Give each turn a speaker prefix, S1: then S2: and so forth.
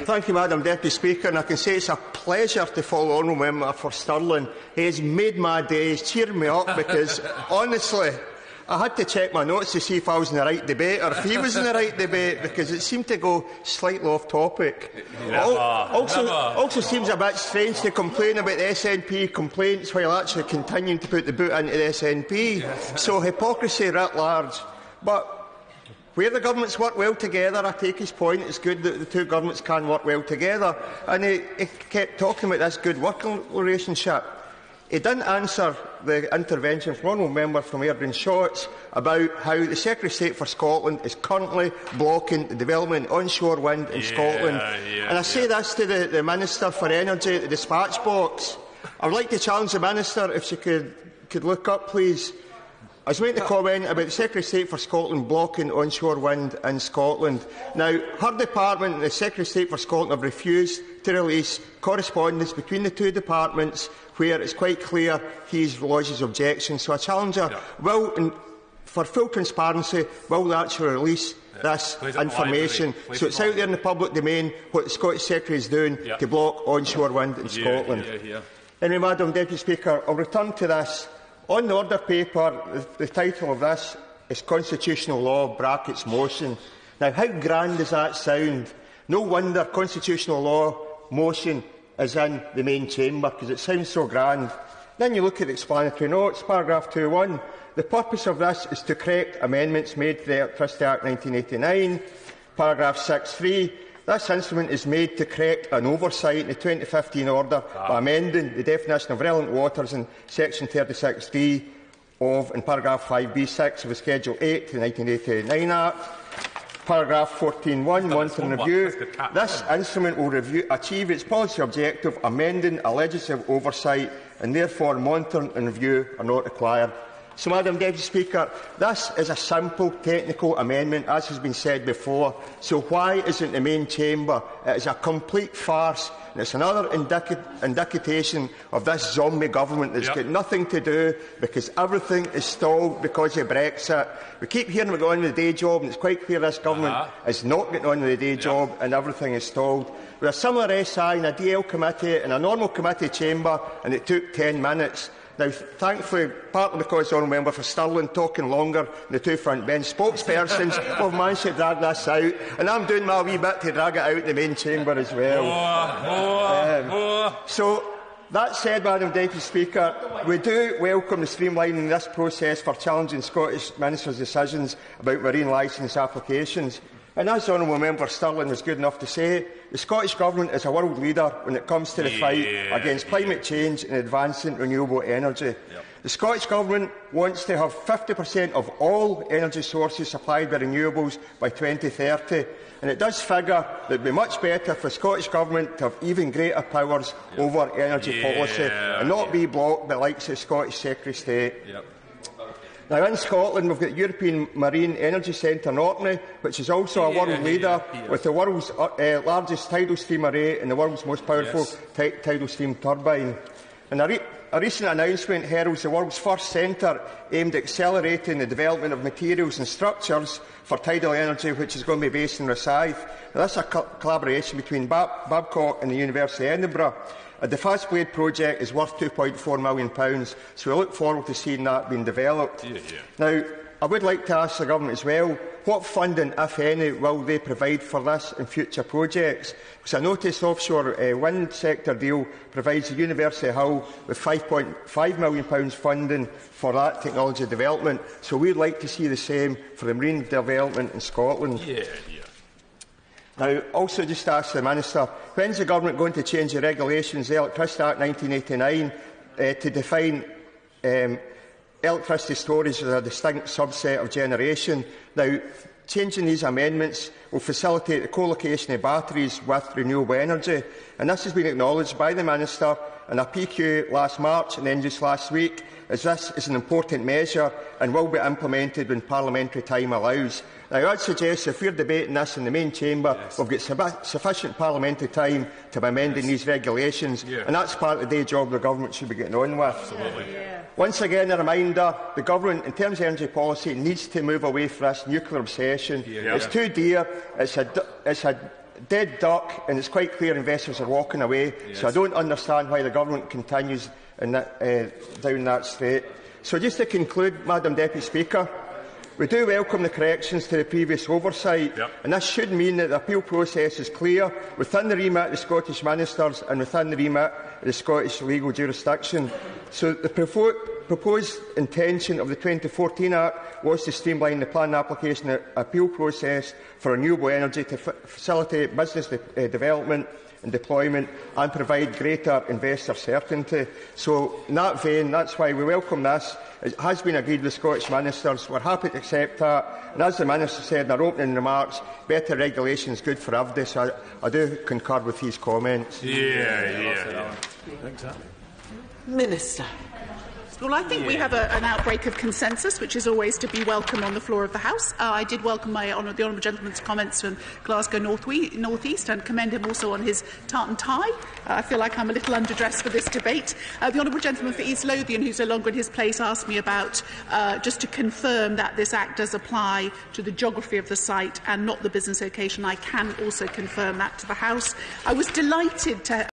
S1: Thank you, Madam Deputy Speaker. And I can say it's a pleasure to follow Honourable Member for Stirling. He has made my day. He's cheered me up because, honestly, I had to check my notes to see if I was in the right debate or if he was in the right debate, because it seemed to go slightly off topic. Also seems a bit strange to complain about the SNP complaints while actually continuing to put the boot into the SNP. So hypocrisy writ large. But where the governments work well together, I take his point. It's good that the two governments can work well together. And he kept talking about this good working relationship. He didn't answer the intervention from Honourable Member from Airdrie Shotts about how the Secretary of State for Scotland is currently blocking the development of onshore wind in Scotland. And I say this to the Minister for Energy at the dispatch box. I would like to challenge the Minister if she could look up, please. I was making a comment about the Secretary of State for Scotland blocking onshore wind in Scotland. Now, her department and the Secretary of State for Scotland have refused to release correspondence between the two departments where it's quite clear he lodges objections. So I challenge her, for full transparency, will they actually release this information so it's out there in the public domain what the Scottish Secretary is doing to block onshore wind in Scotland? Anyway, Madam Deputy Speaker, I'll return to this. On the order paper, the title of this is Constitutional Law (brackets motion). Now, how grand does that sound? No wonder Constitutional Law motion is in the main chamber, because it sounds so grand. Then you look at the explanatory notes, paragraph 2.1. The purpose of this is to correct amendments made to the Electricity Act 1989. Paragraph 6.3. This instrument is made to correct an oversight in the 2015 order by amending the definition of relevant waters in section 36D in paragraph 5b6 of the Schedule 8 to the 1989 Act. Paragraph 14.1, monitoring review. This instrument will achieve its policy objective, amending a legislative oversight, and therefore monitoring and review are not required. So, Madam Deputy Speaker, this is a simple technical amendment, as has been said before. So why isn't the main chamber? It is a complete farce, and it's another indication of this zombie government that's got nothing to do, because everything is stalled because of Brexit. We keep hearing about going on with the day job, and it's quite clear this government is not getting on with the day job, and everything is stalled. With a similar SI in a DL committee in a normal committee chamber, and it took 10 minutes. Now, thankfully, partly because the Honourable Member for Stirling talking longer than the two front bench spokespersons have managed to drag this out, and I'm doing my wee bit to drag it out in the main chamber as well. So, that said, Madam Deputy Speaker, we do welcome the streamlining of this process for challenging Scottish Ministers' decisions about marine licence applications. And as the Honourable Member Stirling was good enough to say, the Scottish Government is a world leader when it comes to the fight against climate change and advancing renewable energy. The Scottish Government wants to have 50% of all energy sources supplied by renewables by 2030, and it does figure that it would be much better for the Scottish Government to have even greater powers over energy policy and not be blocked by the likes of the Scottish Secretary of State. Now, in Scotland, we've got the European Marine Energy Centre in Orkney, which is also a world leader with the world's largest tidal stream array and the world's most powerful tidal stream turbine. And a recent announcement heralds the world's first centre aimed at accelerating the development of materials and structures for tidal energy, which is going to be based in Rosyth. Now, this is a collaboration between Babcock and the University of Edinburgh. The Fast Blade project is worth £2.4 million, so we look forward to seeing that being developed. Now, I would like to ask the Government as well, what funding, if any, will they provide for this in future projects? Because I notice the offshore wind sector deal provides the University of Hull with £5.5 million funding for that technology development, so we would like to see the same for the marine development in Scotland. Now, also just to ask the Minister, when is the Government going to change the regulations, the Electricity Act 1989, to define electricity storage as a distinct subset of generation? Now, changing these amendments will facilitate the co-location of batteries with renewable energy, and this has been acknowledged by the Minister in a PQ last March and then just last week, as this is an important measure and will be implemented when parliamentary time allows. Now, I would suggest if we are debating this in the main chamber, we've got sufficient parliamentary time to be amending these regulations, and that's part of the day job the Government should be getting on with. Once again, a reminder, the Government, in terms of energy policy, needs to move away from this nuclear obsession. It's too dear, it's had dead duck, and it's quite clear investors are walking away. Yes. So I don't understand why the government continues in that, down that straight. So just to conclude, Madam Deputy Speaker, we do welcome the corrections to the previous oversight, and this should mean that the appeal process is clear within the remit of the Scottish Ministers and within the remit of the Scottish legal jurisdiction. So the proposed intention of the 2014 Act was to streamline the planning application appeal process for renewable energy to facilitate business development and deployment and provide greater investor certainty. So in that vein, that's why we welcome this. It has been agreed with Scottish Ministers. We're happy to accept that. And as the Minister said in her opening remarks, better regulation is good for everybody. So I do concur with his comments.
S2: Minister.
S3: Well, I think we have an outbreak of consensus, which is always to be welcome on the floor of the House. I did welcome the honourable gentleman's comments from Glasgow North East and commend him also on his tartan tie. I feel like I'm a little underdressed for this debate. The honourable gentleman for East Lothian, who's no longer in his place, asked me about just to confirm that this Act does apply to the geography of the site and not the business location. I can also confirm that to the House. I was delighted to